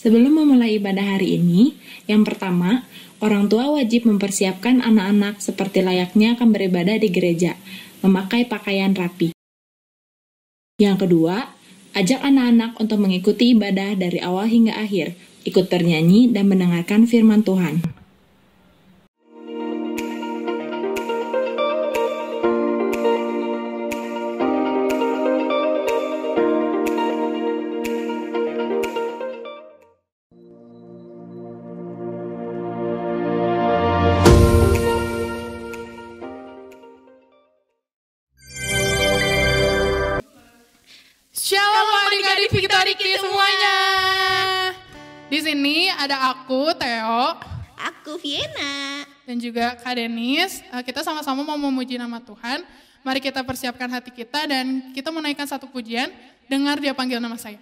Sebelum memulai ibadah hari ini, yang pertama, orang tua wajib mempersiapkan anak-anak seperti layaknya akan beribadah di gereja, memakai pakaian rapi. Yang kedua, ajak anak-anak untuk mengikuti ibadah dari awal hingga akhir, ikut bernyanyi dan mendengarkan firman Tuhan. Shalom adik-adik Victoriki semuanya. Di sini ada aku, Theo. Aku Vienna. Dan juga Kak Denis. Kita sama-sama mau memuji nama Tuhan. Mari kita persiapkan hati kita dan kita menaikkan satu pujian. Dengar Dia panggil nama saya.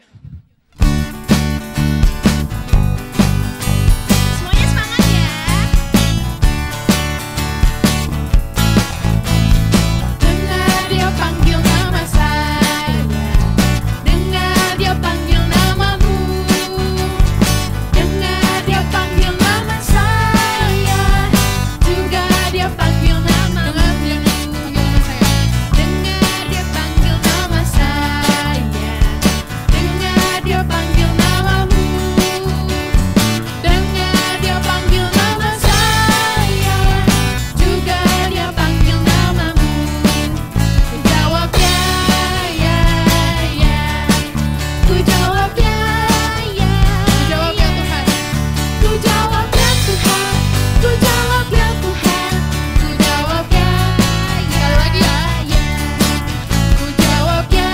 Semuanya semangat ya. Dengar Dia panggil nama saya. Dengar Dia panggil namamu. Dengar Dia panggil nama saya. Juga Dia panggil namamu. Dengar Dia panggil nama saya. Dengar Dia panggil namamu. Dengar Dia panggil nama saya. Juga Dia panggil namamu. Ku jawab ya, ya, ya. Ku jawab ya, ya, ya. Ku jawab ya Tuhan. Ku jawab ya Tuhan. Ku jawab ya, sekali lagi ya, ya. Ku jawab ya,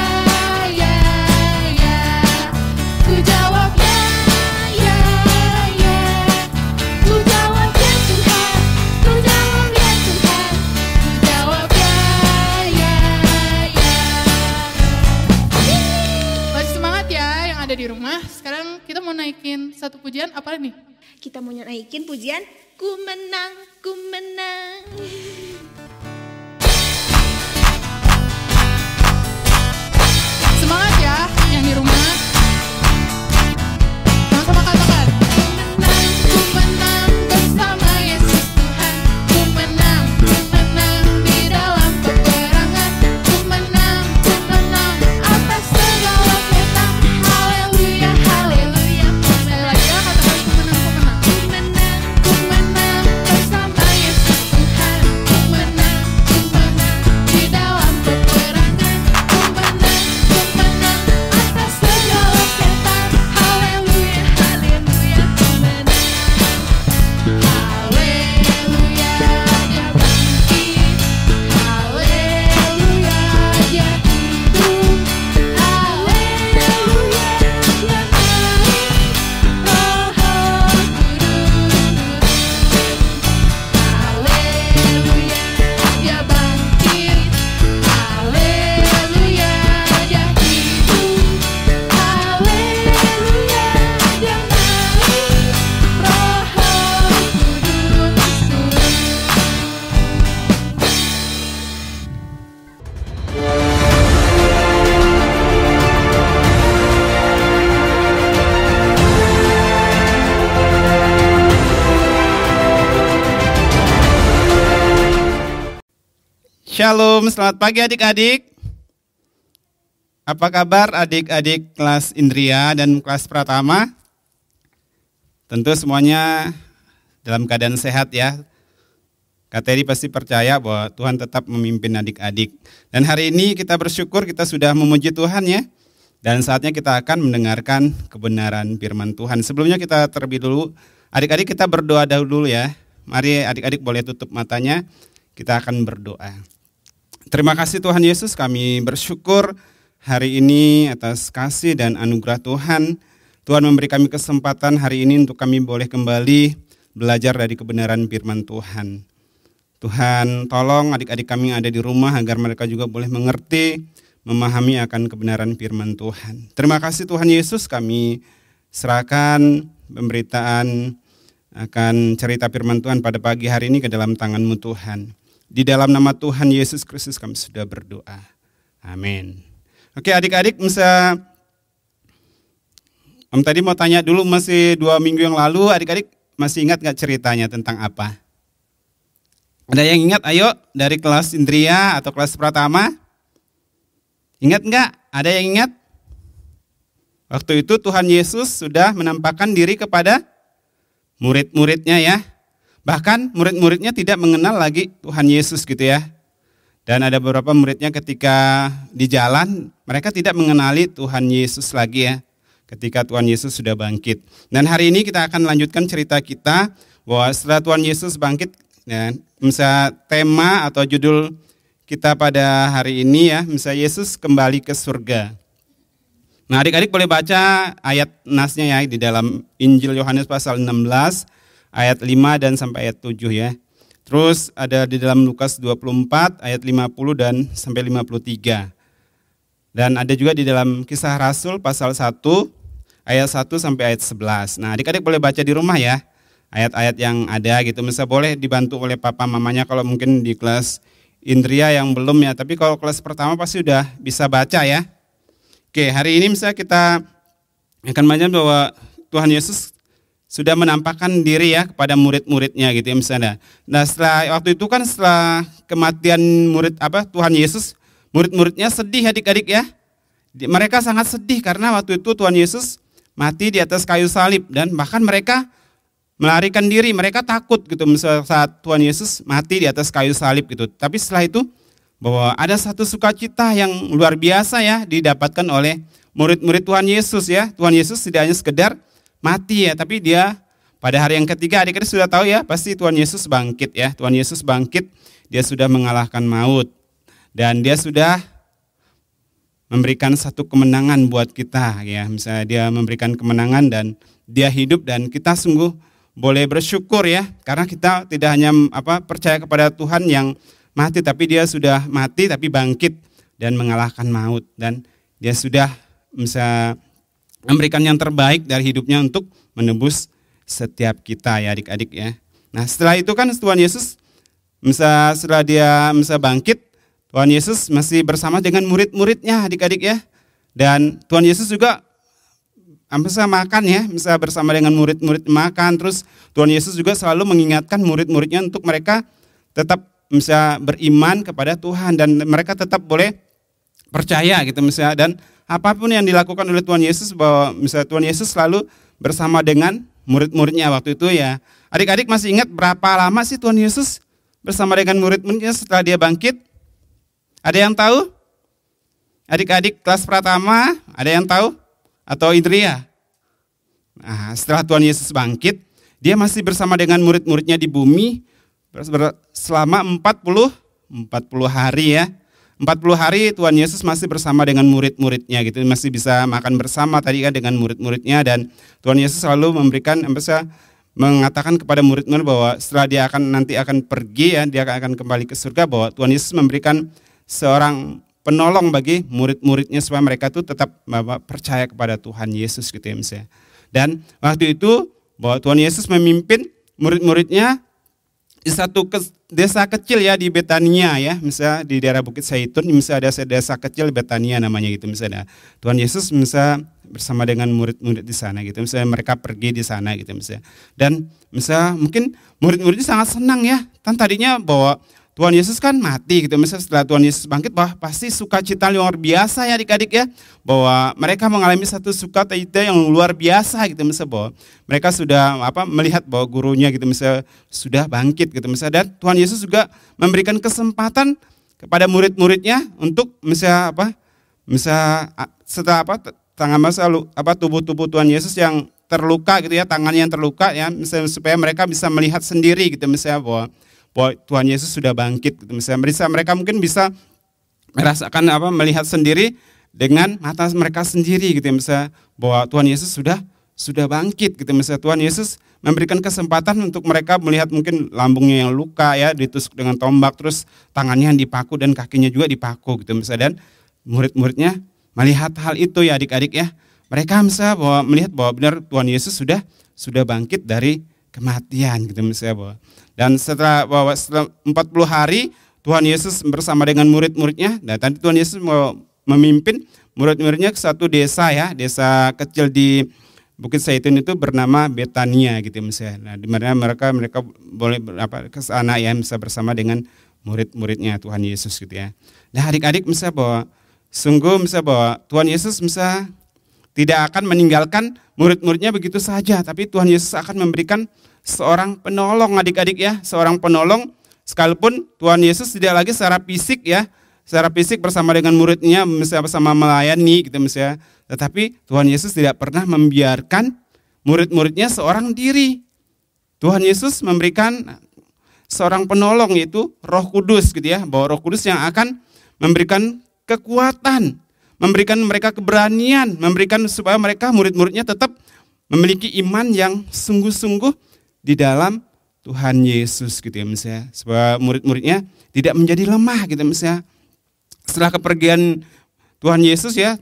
ya, ya. Ku jawab ya, ya, ya. Ku jawab ya Tuhan. Ku jawab ya Tuhan. Ku jawab ya, ya, ya. Masih semangat ya yang ada di rumah. Sekarang kita mau naikin satu pujian apa nih? Kita mau naikin pujian Ku menang, ku menang. Semangat ya yang di rumah. Sama-sama katakan. Ku menang bersama Yesus Tuhan. Ku menang di dalam peperangan. Ku menang atas segala setan. Haleluya, haleluya. Sekali lagi ya katakan ku menang. Ku menang bersama Yesus Tuhan. Ku menang di dalam peperangan. Ku menang atas segala setan. Haleluya, haleluya. Ku menang. Haleluya, Dia bangkit. Haleluya, Dia hidup. Haleluya, Dia naik. Roh Kudus. Haleluya, Dia bangkit. Haleluya, Dia hidup. Haleluya, Dia naik. Roh Kudus turun. Shalom, selamat pagi adik-adik. Apa kabar adik-adik kelas Indria dan kelas Pratama? Tentu semuanya dalam keadaan sehat ya. Kak Teddy pasti percaya bahwa Tuhan tetap memimpin adik-adik. Dan hari ini kita bersyukur kita sudah memuji Tuhan ya. Dan saatnya kita akan mendengarkan kebenaran firman Tuhan. Sebelumnya kita terlebih dulu, adik-adik kita berdoa dahulu ya. Mari adik-adik boleh tutup matanya, kita akan berdoa. Terima kasih Tuhan Yesus, kami bersyukur hari ini atas kasih dan anugerah Tuhan. Tuhan memberi kami kesempatan hari ini untuk kami boleh kembali belajar dari kebenaran firman Tuhan. Tuhan tolong adik-adik kami yang ada di rumah agar mereka juga boleh mengerti, memahami akan kebenaran firman Tuhan. Terima kasih Tuhan Yesus, kami serahkan pemberitaan akan cerita firman Tuhan pada pagi hari ini ke dalam tangan-Mu Tuhan. Di dalam nama Tuhan Yesus Kristus kami sudah berdoa. Amin. Oke adik-adik bisa Om tadi mau tanya dulu, masih 2 minggu yang lalu, adik-adik masih ingat nggak ceritanya tentang apa? Ada yang ingat? Ayo, dari kelas Indria atau kelas Pratama? Ingat nggak? Ada yang ingat? Waktu itu Tuhan Yesus sudah menampakkan diri kepada murid-muridnya ya. Bahkan murid-muridnya tidak mengenal lagi Tuhan Yesus gitu ya. Dan ada beberapa muridnya ketika di jalan, mereka tidak mengenali Tuhan Yesus lagi ya. Ketika Tuhan Yesus sudah bangkit. Dan hari ini kita akan lanjutkan cerita kita bahwa setelah Tuhan Yesus bangkit, ya, misalnya tema atau judul kita pada hari ini ya, misalnya Yesus kembali ke surga. Nah, adik-adik boleh baca ayat nasnya ya di dalam Injil Yohanes pasal 16 ayat 5 dan sampai ayat 7 ya. Terus ada di dalam Lukas 24 ayat 50 dan sampai 53. Dan ada juga di dalam Kisah Rasul pasal 1 ayat 1 sampai ayat 11. Nah, adik-adik boleh baca di rumah ya. Ayat-ayat yang ada gitu. Misalnya boleh dibantu oleh papa mamanya kalau mungkin di kelas Indria yang belum ya. Tapi kalau kelas pertama pasti udah bisa baca ya. Oke, hari ini misalnya kita akan baca bahwa Tuhan Yesus sudah menampakkan diri ya kepada murid-muridnya gitu ya misalnya. Nah, setelah waktu itu kan setelah kematian Tuhan Yesus, murid-muridnya sedih adik-adik ya. Mereka sangat sedih karena waktu itu Tuhan Yesus mati di atas kayu salib dan bahkan mereka melarikan diri, mereka takut gitu misalnya saat Tuhan Yesus mati di atas kayu salib gitu. Tapi setelah itu bahwa ada satu sukacita yang luar biasa ya didapatkan oleh murid-murid Tuhan Yesus ya. Tuhan Yesus tidak hanya sekedar mati ya, tapi dia pada hari yang ketiga, adik-adik sudah tahu ya, pasti Tuhan Yesus bangkit ya. Tuhan Yesus bangkit, dia sudah mengalahkan maut dan dia sudah memberikan satu kemenangan buat kita ya. Misalnya dia memberikan kemenangan dan dia hidup dan kita sungguh boleh bersyukur ya, karena kita tidak hanya percaya kepada Tuhan yang mati, tapi dia sudah mati tapi bangkit dan mengalahkan maut. Dan dia sudah bisa memberikan yang terbaik dari hidupnya untuk menebus setiap kita ya adik-adik ya. Nah setelah itu kan Tuhan Yesus, setelah dia bangkit, Tuhan Yesus masih bersama dengan murid-muridnya adik-adik ya. Dan Tuhan Yesus juga makan ya, misalnya bersama dengan murid-murid makan. Terus Tuhan Yesus juga selalu mengingatkan murid-muridnya untuk mereka tetap misalnya beriman kepada Tuhan dan mereka tetap boleh percaya gitu misalnya. Dan apapun yang dilakukan oleh Tuhan Yesus, bahwa misalnya Tuhan Yesus selalu bersama dengan murid-muridnya waktu itu ya. Adik-adik masih ingat berapa lama sih Tuhan Yesus bersama dengan murid-muridnya setelah dia bangkit? Ada yang tahu? Adik-adik kelas Pratama, ada yang tahu? Atau Indria? Nah, setelah Tuhan Yesus bangkit, dia masih bersama dengan murid-muridnya di bumi selama 40 hari ya. 40 hari Tuhan Yesus masih bersama dengan murid-muridnya gitu, masih bisa makan bersama tadi kan dengan murid-muridnya. Dan Tuhan Yesus selalu memberikan mengatakan kepada murid-murid bahwa setelah dia nanti akan pergi ya, dia akan kembali ke surga, bahwa Tuhan Yesus memberikan seorang penolong bagi murid-muridnya supaya mereka tuh tetap percaya kepada Tuhan Yesus gitu ya misalnya. Dan waktu itu bahwa Tuhan Yesus memimpin murid-muridnya di satu desa kecil ya di Betania ya, misalnya di daerah Bukit Zaitun, misalnya ada desa kecil Betania namanya gitu misalnya. Tuhan Yesus misalnya bersama dengan murid-murid di sana gitu, misalnya mereka pergi di sana gitu misalnya. Dan misalnya mungkin murid-muridnya sangat senang ya, kan tadinya bahwa Tuhan Yesus kan mati gitu, misalnya setelah Tuhan Yesus bangkit, bahwa pasti sukacita luar biasa ya adik-adik ya, bahwa mereka mengalami satu sukacita yang luar biasa gitu, misalnya bahwa mereka sudah melihat bahwa gurunya gitu misalnya sudah bangkit gitu misalnya. Dan Tuhan Yesus juga memberikan kesempatan kepada murid-muridnya untuk misalnya setelah tubuh-tubuh Tuhan Yesus yang terluka gitu ya, tangannya yang terluka ya, misalnya supaya mereka bisa melihat sendiri gitu misalnya bahwa Tuhan Yesus sudah bangkit gitu. Misalnya mereka mungkin bisa merasakan melihat sendiri dengan mata mereka sendiri gitu, misalnya bahwa Tuhan Yesus sudah bangkit gitu. Misalnya Tuhan Yesus memberikan kesempatan untuk mereka melihat mungkin lambungnya yang luka ya, ditusuk dengan tombak, terus tangannya yang dipaku dan kakinya juga dipaku gitu misalnya. Dan murid-muridnya melihat hal itu ya adik-adik ya. Mereka misalnya melihat bahwa benar Tuhan Yesus sudah bangkit dari kematian gitu misalnya bahwa. Dan setelah 40 hari Tuhan Yesus bersama dengan murid-muridnya, dan tadi Tuhan Yesus memimpin murid-muridnya ke satu desa ya, desa kecil di Bukit Zaitun itu bernama Betania gitu misalnya. Nah, di mana mereka boleh ke sana ya, bisa bersama dengan murid-muridnya Tuhan Yesus gitu ya. Nah, adik-adik misalnya bahwa sungguh misalnya bahwa Tuhan Yesus misalnya tidak akan meninggalkan murid-muridnya begitu saja, tapi Tuhan Yesus akan memberikan seorang penolong adik-adik ya, seorang penolong sekalipun Tuhan Yesus tidak lagi secara fisik ya, secara fisik bersama dengan muridnya misalnya bersama melayani gitu misalnya. Tetapi Tuhan Yesus tidak pernah membiarkan murid-muridnya seorang diri. Tuhan Yesus memberikan seorang penolong yaitu Roh Kudus gitu ya, bahwa Roh Kudus yang akan memberikan kekuatan, memberikan mereka keberanian, memberikan supaya mereka murid-muridnya tetap memiliki iman yang sungguh-sungguh di dalam Tuhan Yesus gitu ya misalnya, supaya murid-muridnya tidak menjadi lemah gitu misalnya. Setelah kepergian Tuhan Yesus ya,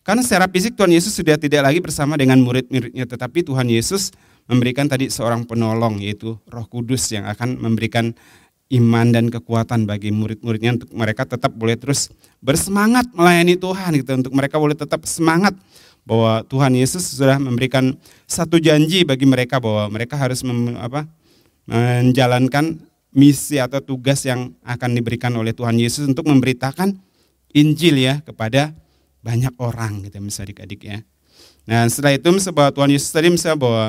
karena secara fisik Tuhan Yesus sudah tidak lagi bersama dengan murid-muridnya, tetapi Tuhan Yesus memberikan tadi seorang penolong yaitu Roh Kudus yang akan memberikan iman dan kekuatan bagi murid-muridnya untuk mereka tetap boleh terus bersemangat melayani Tuhan gitu, untuk mereka boleh tetap semangat bahwa Tuhan Yesus sudah memberikan satu janji bagi mereka bahwa mereka harus menjalankan misi atau tugas yang akan diberikan oleh Tuhan Yesus untuk memberitakan Injil ya kepada banyak orang gitu misalnya adik-adik ya. Nah setelah itu misalnya Tuhan Yesus tadi misalnya bahwa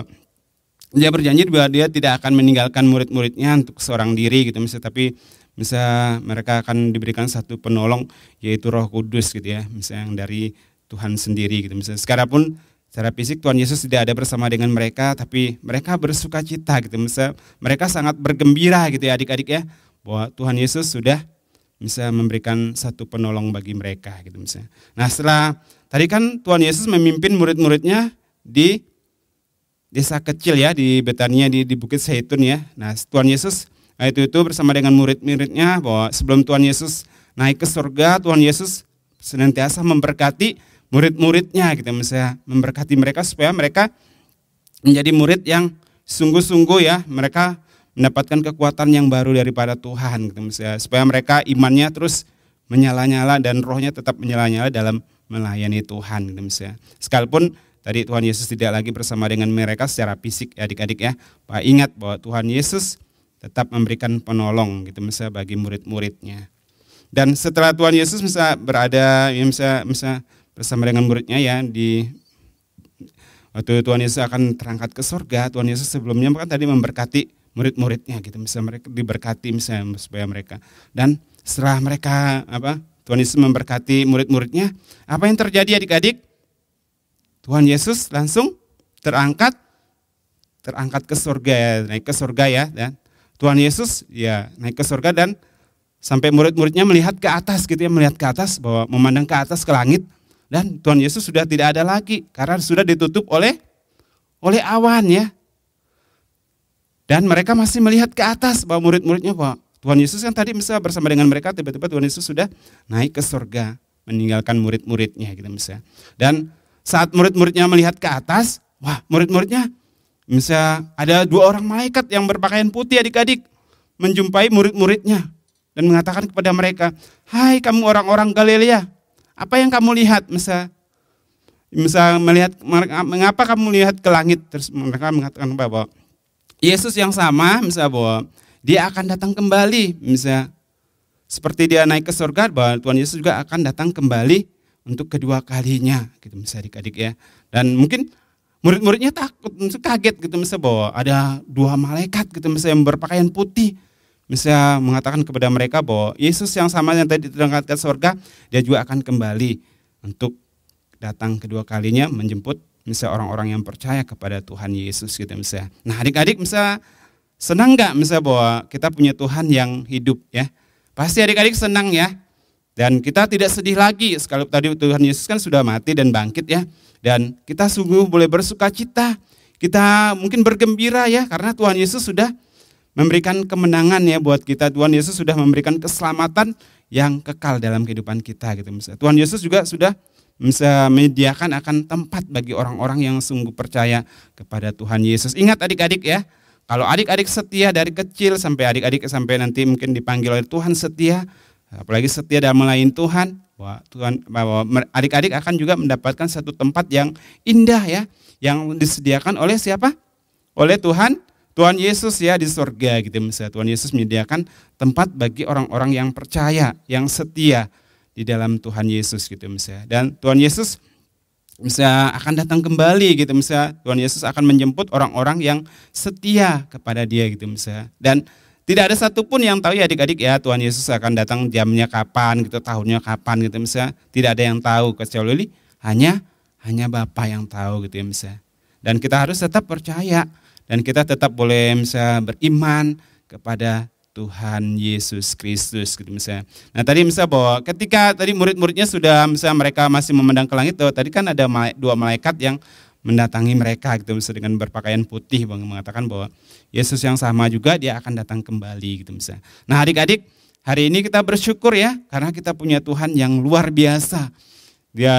dia berjanji bahwa dia tidak akan meninggalkan murid-muridnya untuk seorang diri gitu misalnya, tapi misalnya mereka akan diberikan satu penolong yaitu Roh Kudus gitu ya, misalnya yang dari Tuhan sendiri gitu misalnya. Sekarang pun secara fisik Tuhan Yesus tidak ada bersama dengan mereka, tapi mereka bersuka cita gitu misalnya, mereka sangat bergembira gitu ya adik-adik ya, bahwa Tuhan Yesus sudah bisa memberikan satu penolong bagi mereka gitu misalnya. Nah setelah tadi kan Tuhan Yesus memimpin murid-muridnya di desa kecil ya, di Betania di Bukit Zaitun ya. Nah Tuhan Yesus itu bersama dengan murid-muridnya bahwa sebelum Tuhan Yesus naik ke surga, Tuhan Yesus senantiasa memberkati murid-muridnya gitu misalnya, memberkati mereka supaya mereka menjadi murid yang sungguh-sungguh ya, mereka mendapatkan kekuatan yang baru daripada Tuhan gitu misalnya, supaya mereka imannya terus menyala-nyala dan rohnya tetap menyala-nyala dalam melayani Tuhan gitu misalnya. Sekalipun tadi Tuhan Yesus tidak lagi bersama dengan mereka secara fisik ya adik-adik ya, Pak ingat bahwa Tuhan Yesus tetap memberikan penolong gitu misalnya bagi murid-muridnya. Dan setelah Tuhan Yesus misalnya berada ya, misalnya bersama dengan muridnya ya, di waktu Tuhan Yesus akan terangkat ke surga, Tuhan Yesus sebelumnya kan tadi memberkati murid-muridnya gitu, misalnya mereka diberkati misalnya supaya mereka. Dan setelah mereka Tuhan Yesus memberkati murid-muridnya, apa yang terjadi adik-adik? Tuhan Yesus langsung terangkat ke surga ya, naik ke surga ya. Dan Tuhan Yesus ya naik ke surga dan sampai murid-muridnya melihat ke atas gitu ya, melihat ke atas, bahwa memandang ke atas ke langit, dan Tuhan Yesus sudah tidak ada lagi karena sudah ditutup oleh awan ya. Dan mereka masih melihat ke atas bahwa murid-muridnya, bahwa Tuhan Yesus kan tadi misalnya bersama dengan mereka, tiba-tiba Tuhan Yesus sudah naik ke surga meninggalkan murid-muridnya gitu misalnya. Dan saat murid-muridnya melihat ke atas, wah murid-muridnya misalnya ada 2 orang malaikat yang berpakaian putih adik-adik menjumpai murid-muridnya dan mengatakan kepada mereka, hai kamu orang-orang Galilea, apa yang kamu lihat? Misalnya melihat, mengapa kamu lihat ke langit? Terus mereka mengatakan bahwa Yesus yang sama, misalnya bahwa dia akan datang kembali, misalnya seperti dia naik ke surga, bahwa Tuhan Yesus juga akan datang kembali untuk kedua kalinya, gitu misalnya adik-adik ya. Dan mungkin murid-muridnya takut, kaget gitu misalnya bahwa ada 2 malaikat gitu misalnya yang berpakaian putih, misalnya mengatakan kepada mereka bahwa Yesus yang sama yang tadi terangkat ke surga, dia juga akan kembali untuk datang kedua kalinya menjemput misalnya orang-orang yang percaya kepada Tuhan Yesus gitu misalnya. Nah adik-adik misalnya senang gak misalnya bahwa kita punya Tuhan yang hidup ya? Pasti adik-adik senang ya. Dan kita tidak sedih lagi, sekali tadi Tuhan Yesus kan sudah mati dan bangkit ya. Dan kita sungguh boleh bersuka cita, kita mungkin bergembira ya, karena Tuhan Yesus sudah memberikan kemenangan ya buat kita. Tuhan Yesus sudah memberikan keselamatan yang kekal dalam kehidupan kita gitu misalnya. Tuhan Yesus juga sudah bisa menyediakan akan tempat bagi orang-orang yang sungguh percaya kepada Tuhan Yesus. Ingat adik-adik ya, kalau adik-adik setia dari kecil sampai adik-adik sampai nanti mungkin dipanggil oleh Tuhan setia, apalagi setia dalam melayani Tuhan, bahwa adik-adik akan juga mendapatkan satu tempat yang indah ya, yang disediakan oleh siapa? Oleh Tuhan Yesus ya di surga gitu misalnya. Tuhan Yesus menyediakan tempat bagi orang-orang yang percaya, yang setia di dalam Tuhan Yesus gitu misalnya. Dan Tuhan Yesus misalnya akan datang kembali gitu misalnya. Tuhan Yesus akan menjemput orang-orang yang setia kepada Dia gitu misalnya. Dan tidak ada satupun yang tahu ya adik-adik ya Tuhan Yesus akan datang jamnya kapan gitu, tahunnya kapan gitu misalnya. Tidak ada yang tahu kecuali hanya Bapa yang tahu gitu ya misalnya. Dan kita harus tetap percaya dan kita tetap boleh misalnya beriman kepada Tuhan Yesus Kristus gitu misalnya. Nah tadi misalnya bahwa ketika tadi murid-muridnya sudah misalnya mereka masih memandang ke langit, tadi kan ada dua malaikat yang mendatangi mereka gitu misalnya dengan berpakaian putih, mengatakan bahwa Yesus yang sama juga dia akan datang kembali gitu misalnya. Nah adik-adik, hari ini kita bersyukur ya karena kita punya Tuhan yang luar biasa. Dia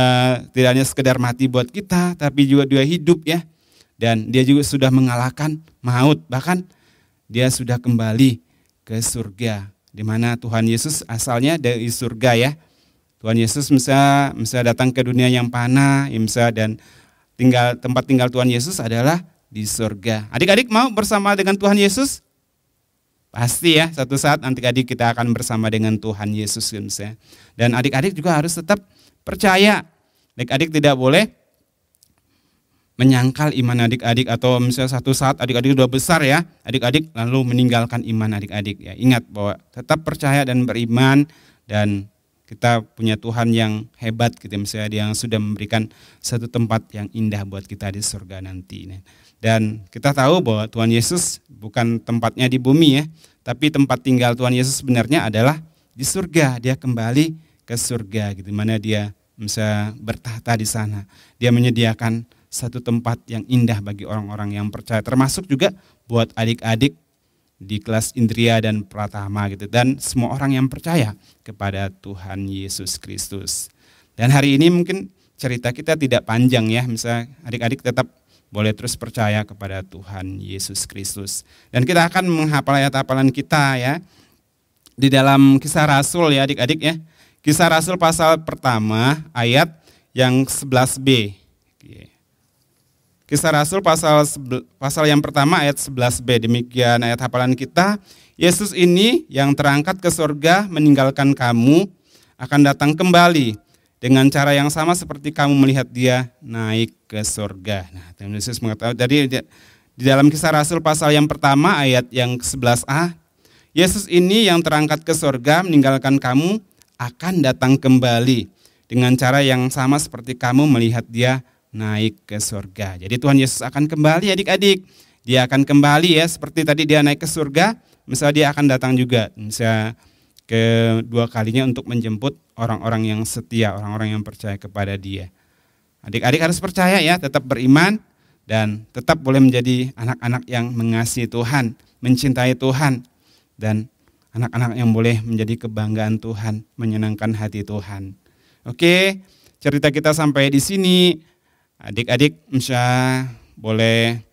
tidak hanya sekedar mati buat kita, tapi juga dia hidup ya. Dan dia juga sudah mengalahkan maut, bahkan dia sudah kembali ke surga. Di mana Tuhan Yesus asalnya dari surga ya. Tuhan Yesus misalnya datang ke dunia yang panah, dan tempat tinggal Tuhan Yesus adalah di surga. Adik-adik mau bersama dengan Tuhan Yesus? Pasti ya, satu saat adik-adik kita akan bersama dengan Tuhan Yesus misalnya. Dan adik-adik juga harus tetap percaya. Adik-adik tidak boleh menyangkal iman adik-adik atau misalnya satu saat adik-adik sudah besar ya, adik-adik lalu meninggalkan iman adik-adik ya. Ingat bahwa tetap percaya dan beriman dan kita punya Tuhan yang hebat gitu misalnya, yang sudah memberikan satu tempat yang indah buat kita di surga nanti. Dan kita tahu bahwa Tuhan Yesus bukan tempatnya di bumi ya, tapi tempat tinggal Tuhan Yesus sebenarnya adalah di surga. Dia kembali ke surga gitu, mana dia bisa bertahta di sana. Dia menyediakan satu tempat yang indah bagi orang-orang yang percaya, termasuk juga buat adik-adik di kelas Indria dan Pratama gitu, dan semua orang yang percaya kepada Tuhan Yesus Kristus. Dan hari ini mungkin cerita kita tidak panjang ya, misalnya adik-adik tetap boleh terus percaya kepada Tuhan Yesus Kristus. Dan kita akan menghafal ayat hafalan kita ya, di dalam Kisah Rasul ya adik-adik ya. Kisah Rasul pasal pertama ayat yang 11b. Kisah Rasul pasal yang pertama ayat 11b, demikian ayat hafalan kita. Yesus ini yang terangkat ke surga meninggalkan kamu akan datang kembali dengan cara yang sama seperti kamu melihat dia naik ke surga. Nah, Tuhan Yesus mengatakan, jadi di dalam Kisah Rasul pasal yang pertama ayat yang 11a, Yesus ini yang terangkat ke surga meninggalkan kamu akan datang kembali dengan cara yang sama seperti kamu melihat dia naik ke surga. Jadi Tuhan Yesus akan kembali adik-adik. Dia akan kembali ya, seperti tadi dia naik ke surga, misalnya dia akan datang juga, misalnya kedua kalinya untuk menjemput orang-orang yang setia, orang-orang yang percaya kepada dia. Adik-adik harus percaya ya, tetap beriman, dan tetap boleh menjadi anak-anak yang mengasihi Tuhan, mencintai Tuhan, dan anak-anak yang boleh menjadi kebanggaan Tuhan, menyenangkan hati Tuhan. Oke, cerita kita sampai di sini. Adik-adik misalnya boleh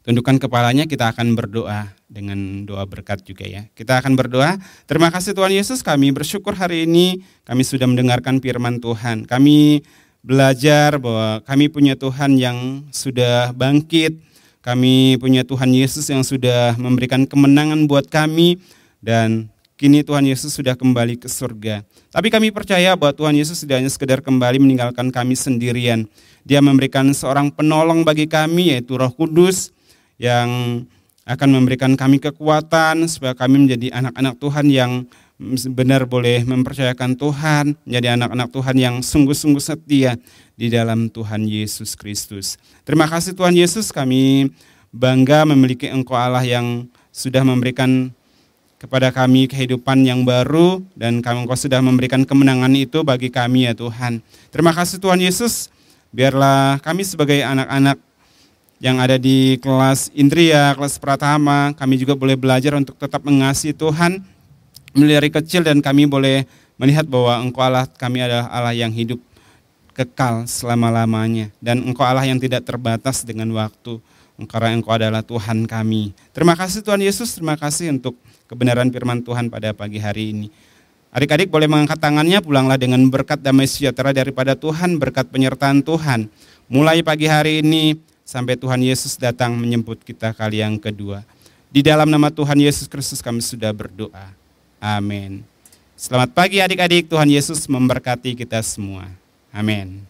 tundukkan kepalanya, kita akan berdoa dengan doa berkat juga ya. Kita akan berdoa. Terima kasih Tuhan Yesus, kami bersyukur hari ini kami sudah mendengarkan firman Tuhan. Kami belajar bahwa kami punya Tuhan yang sudah bangkit. Kami punya Tuhan Yesus yang sudah memberikan kemenangan buat kami, dan kini Tuhan Yesus sudah kembali ke surga. Tapi kami percaya bahwa Tuhan Yesus tidak hanya sekedar kembali meninggalkan kami sendirian. Dia memberikan seorang penolong bagi kami, yaitu Roh Kudus, yang akan memberikan kami kekuatan supaya kami menjadi anak-anak Tuhan yang benar boleh mempercayakan Tuhan, menjadi anak-anak Tuhan yang sungguh-sungguh setia di dalam Tuhan Yesus Kristus. Terima kasih Tuhan Yesus, kami bangga memiliki Engkau Allah yang sudah memberikan kepada kami kehidupan yang baru, dan Engkau sudah memberikan kemenangan itu bagi kami ya Tuhan. Terima kasih Tuhan Yesus, biarlah kami sebagai anak-anak yang ada di kelas Indria, kelas Pratama, kami juga boleh belajar untuk tetap mengasihi Tuhan mulai dari kecil, dan kami boleh melihat bahwa Engkau Allah kami adalah Allah yang hidup kekal selama-lamanya, dan Engkau Allah yang tidak terbatas dengan waktu, karena Engkau adalah Tuhan kami. Terima kasih Tuhan Yesus, terima kasih untuk kebenaran firman Tuhan pada pagi hari ini. Adik-adik boleh mengangkat tangannya, pulanglah dengan berkat damai sejahtera daripada Tuhan, berkat penyertaan Tuhan. Mulai pagi hari ini sampai Tuhan Yesus datang menjemput kita kali yang kedua. Di dalam nama Tuhan Yesus Kristus kami sudah berdoa. Amin. Selamat pagi adik-adik, Tuhan Yesus memberkati kita semua. Amin.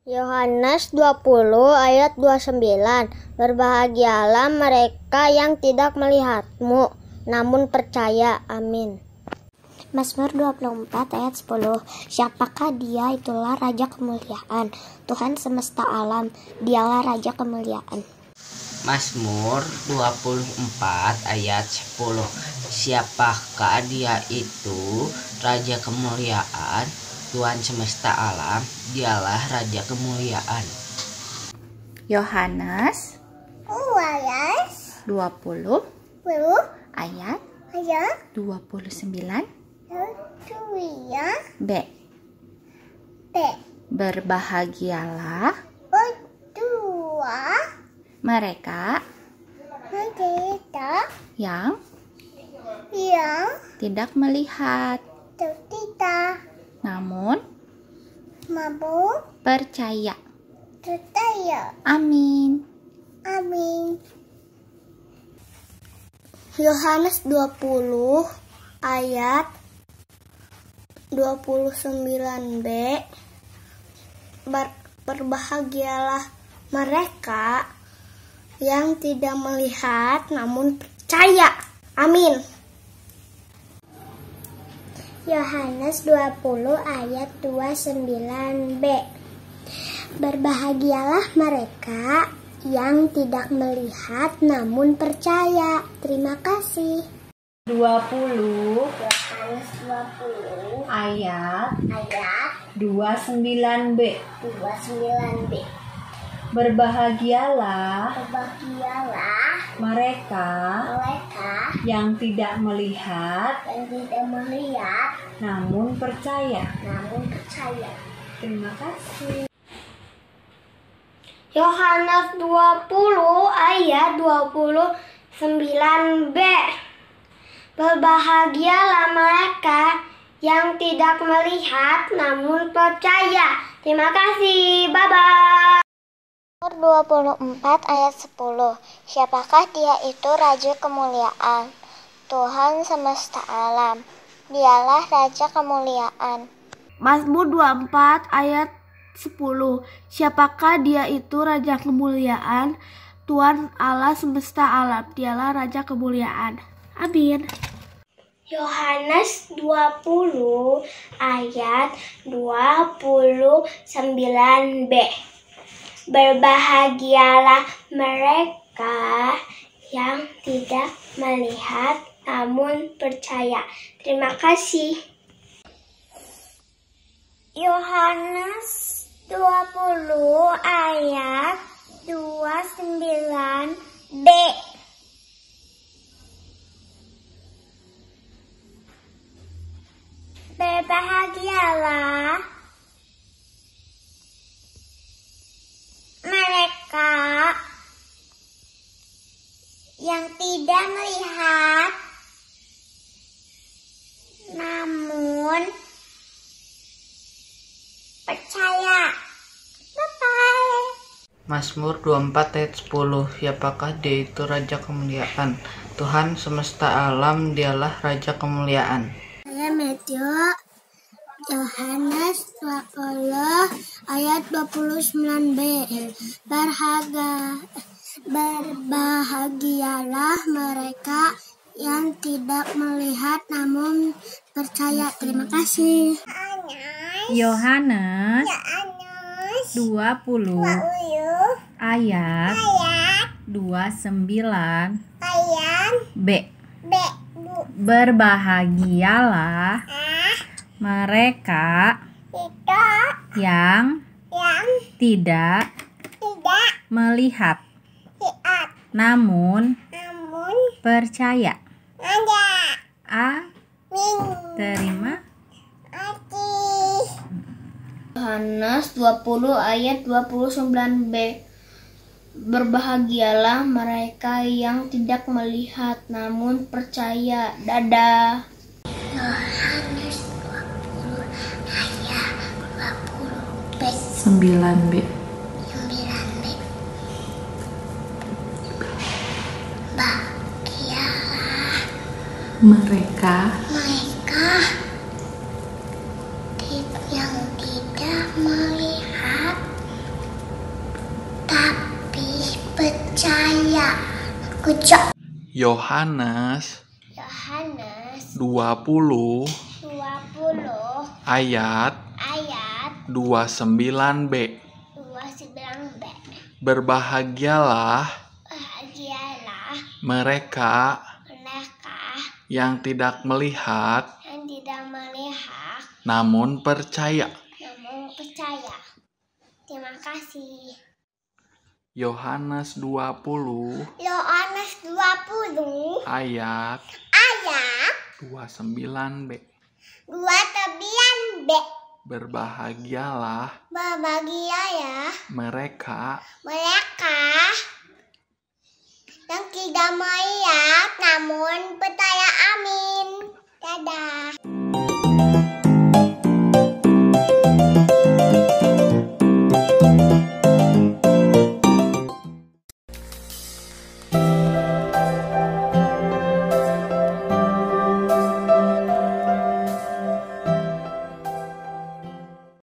Yohanes 20 ayat 29. Berbahagialah mereka yang tidak melihatmu, namun percaya. Amin. Mazmur 24 ayat 10. Siapakah dia? Itulah Raja Kemuliaan, Tuhan semesta alam, dialah Raja Kemuliaan. Mazmur 24 ayat 10. Siapakah dia itu? Raja Kemuliaan, Tuhan semesta alam, dialah Raja Kemuliaan. Yohanes 20 ayat 29 B. Berbahagialah mereka yang tidak melihat namun percaya. Amin. Yohanes 20 ayat 29b. Berbahagialah mereka yang tidak melihat namun percaya. Amin. Yohanes 20 ayat 29b. Berbahagialah mereka yang tidak melihat namun percaya. Terima kasih. 20 Yohanes 20 ayat ayat 29b. 29b. Berbahagialah mereka yang tidak melihat namun percaya. Terima kasih. Yohanes 20 ayat 29b. Berbahagialah mereka yang tidak melihat namun percaya. Terima kasih. Bye-bye. Mazmur 24 ayat 10. Siapakah dia itu? Raja Kemuliaan, Tuhan semesta alam, dialah Raja Kemuliaan. Mazmur 24 ayat 10. Siapakah dia itu? Raja Kemuliaan, Tuhan Allah semesta alam, dialah Raja Kemuliaan. Amin. Yohanes 20 ayat 29b. Berbahagialah mereka yang tidak melihat namun percaya. Terima kasih. Yohanes 20 ayat 29b. Berbahagialah mereka yang tidak melihat namun percaya. Bye-bye. Mazmur 24 ayat 10. Siapakah dia itu Raja Kemuliaan? Tuhan semesta alam, dialah Raja Kemuliaan. Saya Matthew. Yohanes 20 ayat 29b. Berbahagialah mereka yang tidak melihat namun percaya. Terima kasih. Yohanes 20 ayat 29b. Berbahagialah mereka yang tidak melihat namun percaya. Terima. Yohanes 20 ayat 29b. Berbahagialah mereka yang tidak melihat namun percaya. Dadah. Yohanes 20 ayat 20b. 9b. Bahagialah Mereka yang tidak melihat tapi percaya. Kucok. Yohanes 20 ayat 29b. Berbahagialah mereka yang tidak melihat namun percaya. Terima kasih. Yohanes 20 ayat 29b. Berbahagialah mereka yang tidak melihat namun percaya. Amin. Dadah.